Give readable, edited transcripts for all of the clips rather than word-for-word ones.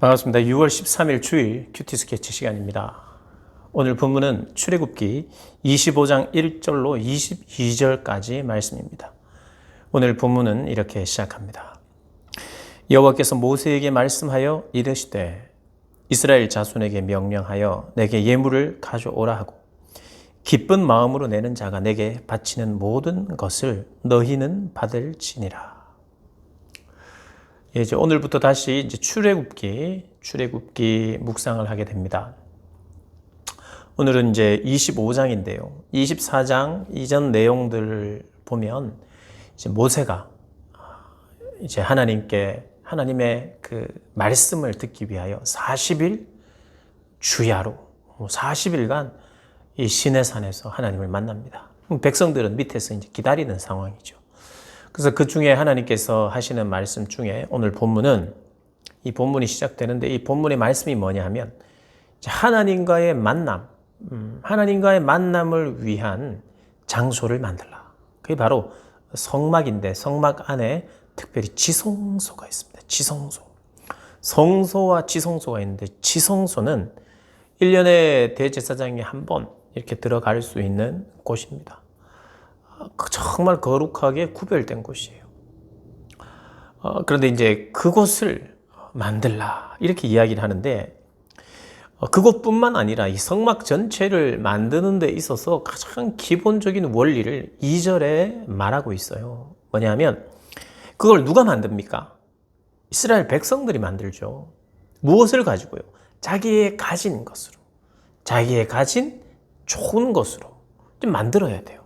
반갑습니다. 6월 13일 주일 큐티 스케치 시간입니다. 오늘 본문은 출애굽기 25장 1절로 22절까지 말씀입니다. 오늘 본문은 이렇게 시작합니다. 여호와께서 모세에게 말씀하여 이르시되 이스라엘 자손에게 명령하여 내게 예물을 가져오라 하고 기쁜 마음으로 내는 자가 내게 바치는 모든 것을 너희는 받을지니라. 이제 오늘부터 다시 이제 출애굽기 묵상을 하게 됩니다. 오늘은 이제 25장인데요. 24장 이전 내용들을 보면 이제 모세가 이제 하나님의 그 말씀을 듣기 위하여 40일 주야로 40일간 이 시내산에서 하나님을 만납니다. 백성들은 밑에서 이제 기다리는 상황이죠. 그래서 그 중에 하나님께서 하시는 말씀 중에 오늘 본문은 이 본문이 시작되는데 이 본문의 말씀이 뭐냐 하면 하나님과의 만남을 위한 장소를 만들라. 그게 바로 성막인데 성막 안에 특별히 지성소가 있습니다. 지성소. 성소와 지성소가 있는데 지성소는 1년에 대제사장이 한 번 이렇게 들어갈 수 있는 곳입니다. 정말 거룩하게 구별된 곳이에요. 그런데 이제 그곳을 만들라 이렇게 이야기를 하는데 그것뿐만 아니라 이 성막 전체를 만드는 데 있어서 가장 기본적인 원리를 2절에 말하고 있어요. 뭐냐면 그걸 누가 만듭니까? 이스라엘 백성들이 만들죠. 무엇을 가지고요? 자기의 가진 것으로, 자기의 가진 좋은 것으로 좀 만들어야 돼요.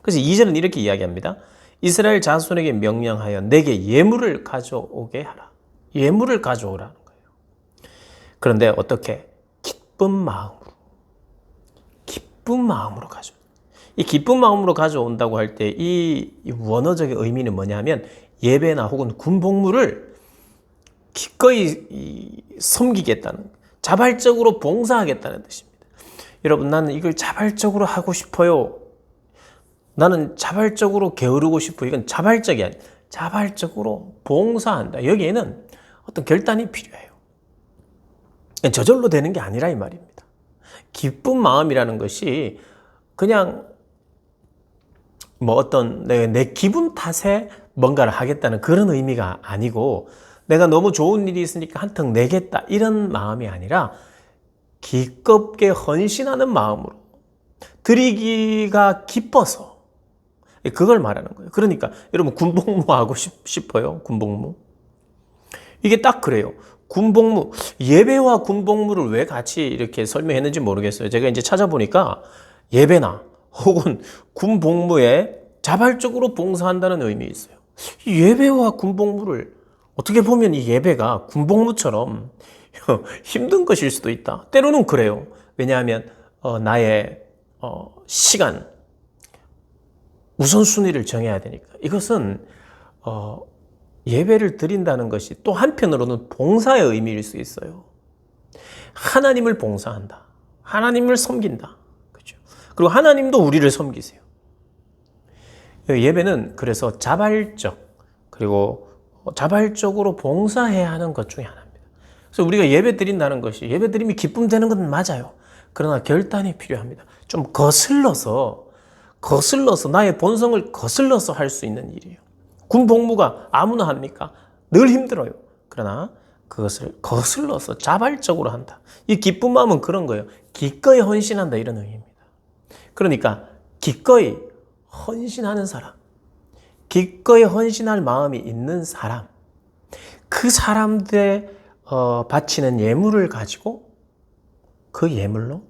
그래서 2절은 이렇게 이야기합니다. 이스라엘 자손에게 명령하여 내게 예물을 가져오게 하라. 예물을 가져오라는 거예요. 그런데 어떻게? 기쁜 마음으로 가져오. 이 기쁜 마음으로 가져온다고 할 때 이 원어적인 의미는 뭐냐면 예배나 혹은 군복무를 기꺼이 섬기겠다는, 자발적으로 봉사하겠다는 뜻입니다. 여러분, 나는 이걸 자발적으로 하고 싶어요. 나는 자발적으로 게으르고 싶어. 이건 자발적이 아니에요. 자발적으로 봉사한다. 여기에는 어떤 결단이 필요해요. 저절로 되는 게 아니라 이 말입니다. 기쁜 마음이라는 것이 그냥 어떤 내 기분 탓에 뭔가를 하겠다는 그런 의미가 아니고 내가 너무 좋은 일이 있으니까 한턱 내겠다 이런 마음이 아니라 기껍게 헌신하는 마음으로 드리기가 기뻐서 그걸 말하는 거예요. 그러니까 여러분 군복무 하고 싶어요? 군복무? 이게 딱 그래요. 군복무, 예배와 군복무를 왜 같이 이렇게 설명했는지 모르겠어요. 제가 이제 찾아보니까 예배나 혹은 군복무에 자발적으로 봉사한다는 의미 있어요. 예배와 군복무를 어떻게 보면 이 예배가 군복무처럼 힘든 것일 수도 있다. 때로는 그래요. 왜냐하면 나의 시간, 우선순위를 정해야 되니까. 이것은 예배를 드린다는 것이 또 한편으로는 봉사의 의미일 수 있어요. 하나님을 봉사한다. 하나님을 섬긴다. 그렇죠? 그리고 하나님도 우리를 섬기세요. 예배는 그래서 그리고 자발적으로 봉사해야 하는 것 중에 하나입니다. 그래서 우리가 예배 드린다는 것이 예배 드림이 기쁨 되는 건 맞아요. 그러나 결단이 필요합니다. 좀 거슬러서 나의 본성을 거슬러서 할 수 있는 일이에요. 군복무가 아무나 합니까? 늘 힘들어요. 그러나 그것을 거슬러서 자발적으로 한다. 이 기쁜 마음은 그런 거예요. 기꺼이 헌신한다 이런 의미입니다. 그러니까 기꺼이 헌신하는 사람, 기꺼이 헌신할 마음이 있는 사람, 그 사람들의 바치는 예물을 가지고 그 예물로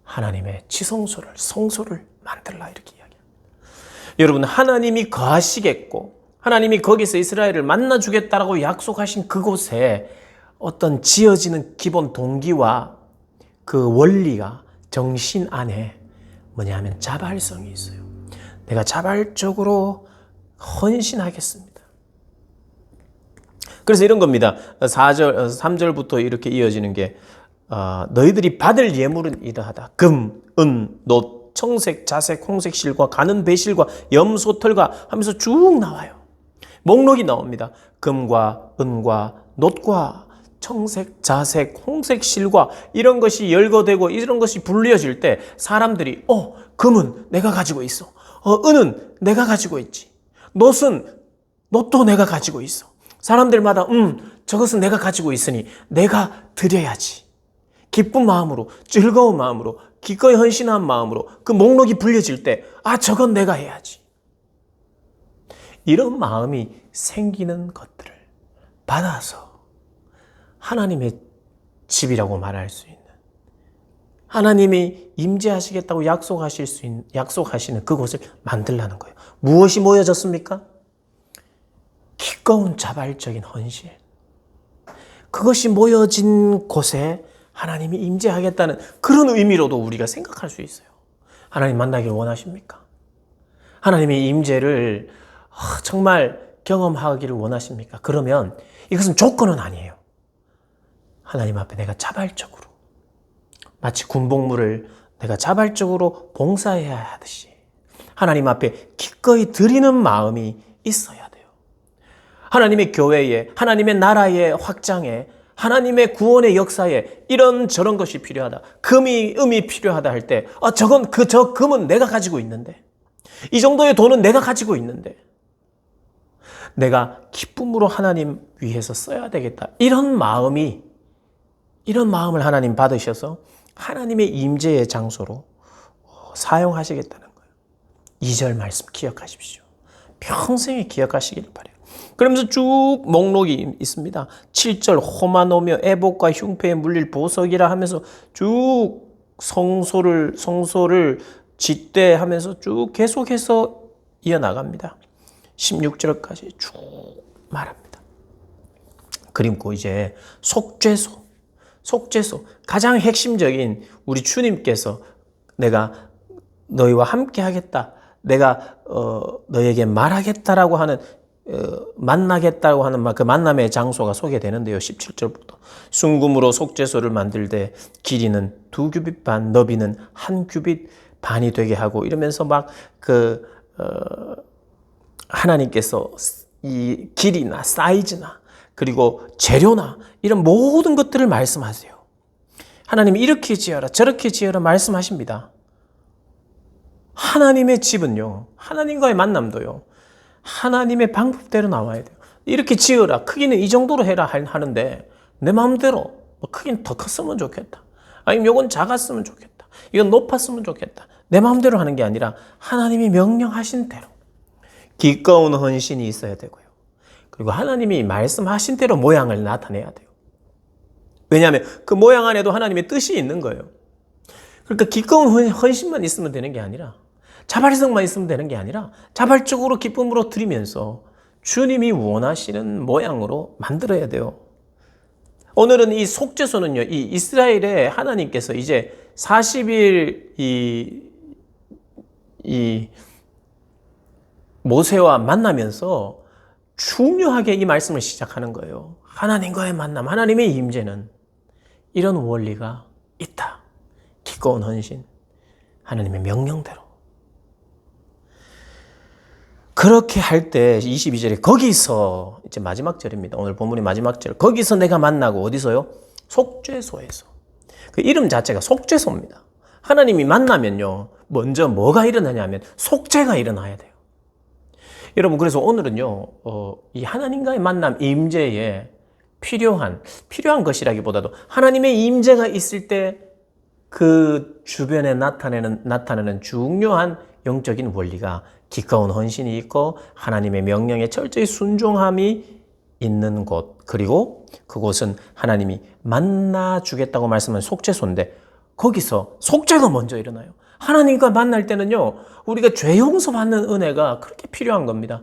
하나님의 지성소를, 성소를 만들라 이렇게 이야기합니다. 여러분, 하나님이 거하시겠고 하나님이 거기서 이스라엘을 만나주겠다라고 약속하신 그곳에 어떤 지어지는 기본 동기와 그 원리가 정신 안에 뭐냐 하면 자발성이 있어요. 내가 자발적으로 헌신하겠습니다. 그래서 이런 겁니다. 3절부터 이렇게 이어지는 게 너희들이 받을 예물은 이러하다. 금, 은, 놋, 청색, 자색, 홍색 실과 가는 배실과 염소 털과 하면서 쭉 나와요. 목록이 나옵니다. 금과 은과 놋과 청색, 자색, 홍색 실과 이런 것이 열거되고 이런 것이 불려질 때 사람들이 금은 내가 가지고 있어. 은은 내가 가지고 있지. 놋도 내가 가지고 있어. 사람들마다 저것은 내가 가지고 있으니 내가 드려야지. 기쁜 마음으로, 즐거운 마음으로, 기꺼이 헌신한 마음으로 그 목록이 불려질 때 저건 내가 해야지. 이런 마음이 생기는 것들을 받아서 하나님의 집이라고 말할 수 있는, 하나님이 임재하시겠다고 약속하시는 그곳을 만들라는 거예요. 무엇이 모여졌습니까? 기꺼운 자발적인 헌신. 그것이 모여진 곳에 하나님이 임재하겠다는 그런 의미로도 우리가 생각할 수 있어요. 하나님 만나길 원하십니까? 하나님의 임재를 정말 경험하기를 원하십니까? 그러면 이것은 조건은 아니에요. 하나님 앞에 내가 자발적으로, 마치 군복무를 내가 자발적으로 봉사해야 하듯이 하나님 앞에 기꺼이 드리는 마음이 있어야 돼요. 하나님의 교회에, 하나님의 나라의 확장에, 하나님의 구원의 역사에 이런 저런 것이 필요하다. 음이 필요하다 할 때 저 금은 내가 가지고 있는데, 이 정도의 돈은 내가 가지고 있는데 내가 기쁨으로 하나님 위해서 써야 되겠다. 이런 마음을 하나님 받으셔서 하나님의 임재의 장소로 사용하시겠다는 거예요. 2절 말씀 기억하십시오. 평생에 기억하시길 바라요. 그러면서 쭉 목록이 있습니다. 7절 호마노며 애복과 흉패에 물릴 보석이라 하면서 쭉 성소를 짓대하면서 쭉 계속해서 이어나갑니다. 16절까지 쭉 말합니다. 그리고 이제 속죄소, 가장 핵심적인 우리 주님께서 내가 너희와 함께 하겠다, 내가 너에게 말하겠다라고 하는, 만나겠다고 하는 그 만남의 장소가 소개되는데요. 17절부터 순금으로 속죄소를 만들되 길이는 2규빗 반, 너비는 1규빗 반이 되게 하고, 이러면서 막 하나님께서 이 길이나 사이즈나 그리고 재료나 이런 모든 것들을 말씀하세요. 하나님이 이렇게 지어라 저렇게 지어라 말씀하십니다. 하나님의 집은요, 하나님과의 만남도요, 하나님의 방법대로 나와야 돼요. 이렇게 지어라, 크기는 이 정도로 해라 하는데 내 마음대로 크기는 더 컸으면 좋겠다, 아니면 이건 작았으면 좋겠다, 이건 높았으면 좋겠다, 내 마음대로 하는 게 아니라 하나님이 명령하신 대로 기꺼운 헌신이 있어야 되고요. 그리고 하나님이 말씀하신 대로 모양을 나타내야 돼요. 왜냐하면 그 모양 안에도 하나님의 뜻이 있는 거예요. 그러니까 기꺼운 헌신만 있으면 되는 게 아니라, 자발성만 있으면 되는 게 아니라 자발적으로 기쁨으로 드리면서 주님이 원하시는 모양으로 만들어야 돼요. 오늘은 이 속죄소는요, 이 이스라엘의 하나님께서 이제 40일 이 모세와 만나면서 중요하게 이 말씀을 시작하는 거예요. 하나님과의 만남, 하나님의 임재는 이런 원리가 있다. 기꺼운 헌신, 하나님의 명령대로. 그렇게 할 때 22절에 거기서, 이제 마지막 절입니다. 오늘 본문의 마지막 절. 거기서 내가 만나고, 어디서요? 속죄소에서. 그 이름 자체가 속죄소입니다. 하나님이 만나면요, 먼저 뭐가 일어나냐면 속죄가 일어나야 돼요. 여러분, 그래서 오늘은요, 이 하나님과의 만남, 임재에 필요한 것이라기보다도 하나님의 임재가 있을 때 그 주변에 나타나는 중요한 영적인 원리가 기꺼운 헌신이 있고 하나님의 명령에 철저히 순종함이 있는 곳, 그리고 그곳은 하나님이 만나주겠다고 말씀한 속죄소인데, 거기서 속죄가 먼저 일어나요. 하나님과 만날 때는요, 우리가 죄 용서받는 은혜가 그렇게 필요한 겁니다.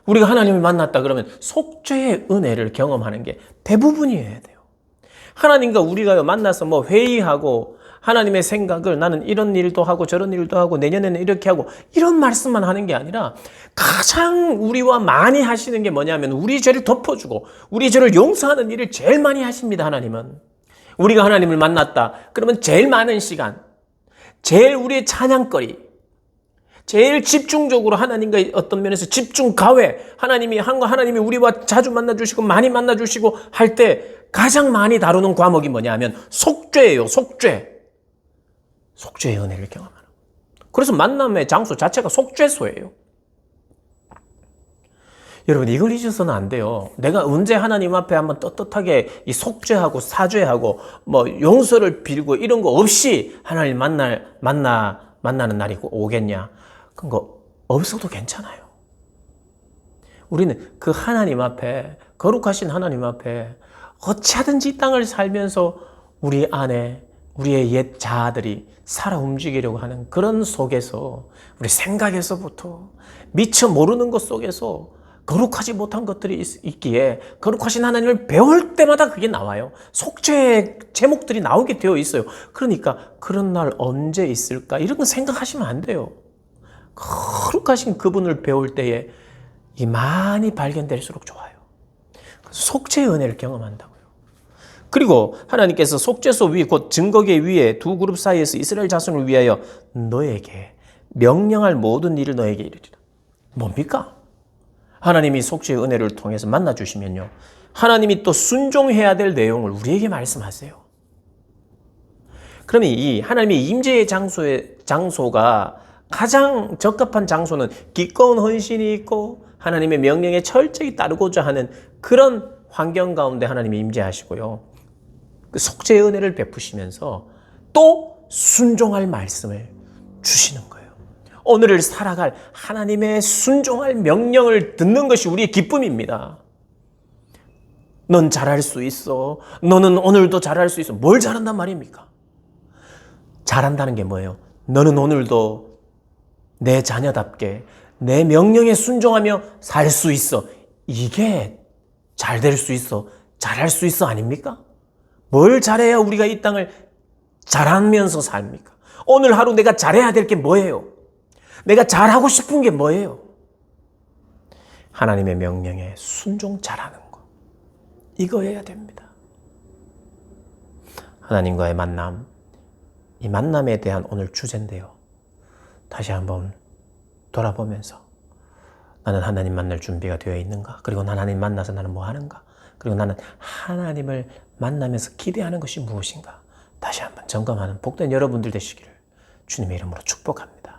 우리가 하나님을 만났다 그러면 속죄의 은혜를 경험하는 게 대부분이어야 돼요. 하나님과 우리가 만나서 회의하고 하나님의 생각을, 나는 이런 일도 하고 저런 일도 하고 내년에는 이렇게 하고 이런 말씀만 하는 게 아니라, 가장 우리와 많이 하시는 게 뭐냐면 우리 죄를 덮어주고 우리 죄를 용서하는 일을 제일 많이 하십니다. 하나님은 우리가 하나님을 만났다 그러면 제일 많은 시간, 제일 우리의 찬양거리, 제일 집중적으로 하나님과 어떤 면에서 집중 가회, 하나님이 우리와 자주 만나주시고 많이 만나주시고 할 때 가장 많이 다루는 과목이 뭐냐 하면 속죄예요. 속죄. 속죄의 은혜를 경험하는. 그래서 만남의 장소 자체가 속죄소예요. 여러분, 이걸 잊어서는 안 돼요. 내가 언제 하나님 앞에 한번 떳떳하게 이 속죄하고 사죄하고 뭐 용서를 빌고 이런 거 없이 하나님 만나는 날이 오겠냐? 그런 거 없어도 괜찮아요. 우리는 그 하나님 앞에, 거룩하신 하나님 앞에 어찌하든지 이 땅을 살면서 우리 안에 우리의 옛 자아들이 살아 움직이려고 하는 그런 속에서, 우리 생각에서부터 미처 모르는 것 속에서 거룩하지 못한 것들이 있기에 거룩하신 하나님을 배울 때마다 그게 나와요. 속죄의 제목들이 나오게 되어 있어요. 그러니까 그런 날 언제 있을까? 이런 거 생각하시면 안 돼요. 거룩하신 그분을 배울 때에 이 많이 발견될수록 좋아요. 속죄의 은혜를 경험한다고요. 그리고 하나님께서 속죄소 위, 곧 증거계 위에 두 그룹 사이에서 이스라엘 자손을 위하여 너에게 명령할 모든 일을 너에게 이르리라. 뭡니까? 하나님이 속죄의 은혜를 통해서 만나주시면요, 하나님이 또 순종해야 될 내용을 우리에게 말씀하세요. 그러면 이 하나님의 임재의 장소가 가장 적합한 장소는 기꺼운 헌신이 있고 하나님의 명령에 철저히 따르고자 하는 그런 환경 가운데 하나님이 임재하시고요, 그 속죄의 은혜를 베푸시면서 또 순종할 말씀을 주시는 거예요. 오늘을 살아갈 하나님의 순종할 명령을 듣는 것이 우리의 기쁨입니다. 넌 잘할 수 있어. 너는 오늘도 잘할 수 있어. 뭘 잘한단 말입니까? 잘한다는 게 뭐예요? 너는 오늘도 내 자녀답게 내 명령에 순종하며 살 수 있어. 이게 잘 될 수 있어. 잘할 수 있어 아닙니까? 뭘 잘해야 우리가 이 땅을 잘하면서 삽니까? 오늘 하루 내가 잘해야 될 게 뭐예요? 내가 잘하고 싶은 게 뭐예요? 하나님의 명령에 순종 잘하는 거. 이거여야 됩니다. 하나님과의 만남, 이 만남에 대한 오늘 주제인데요, 다시 한번 돌아보면서 나는 하나님 만날 준비가 되어 있는가? 그리고 나는 하나님 만나서 나는 뭐 하는가? 그리고 나는 하나님을 만나면서 기대하는 것이 무엇인가? 다시 한번 점검하는 복된 여러분들 되시기를 주님의 이름으로 축복합니다.